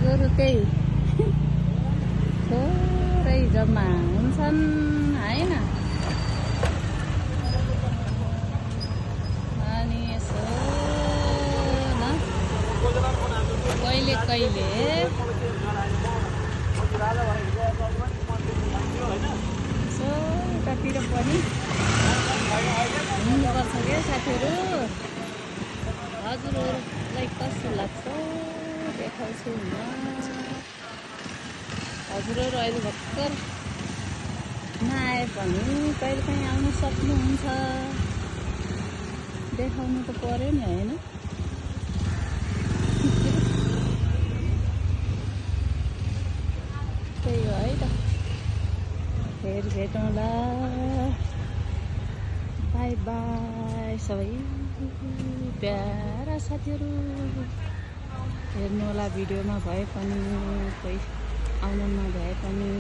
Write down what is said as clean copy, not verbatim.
भाइगोरु त्यही थोरै जम्मा हुन्छन् हैन। अनि यसो न कहिले कहिले यसो यतातिर पनि घुम्नुपर्छ क्या साथीहरू। हजुरहरूलाई कस्तो लाग्छ देखाउँछु म। हजुरहरू अहिले भर्खर नआए पनि कहिलेकाहीँ आउनु सक्नुहुन्छ। देखाउनु त पर्यो नि होइन। त्यही हो है त। फेरि भेटौँला। बाई बाई सबै प्यारा साथीहरू। हेर्नुहोला भिडियोमा भए पनि कोही आउन नभए पनि।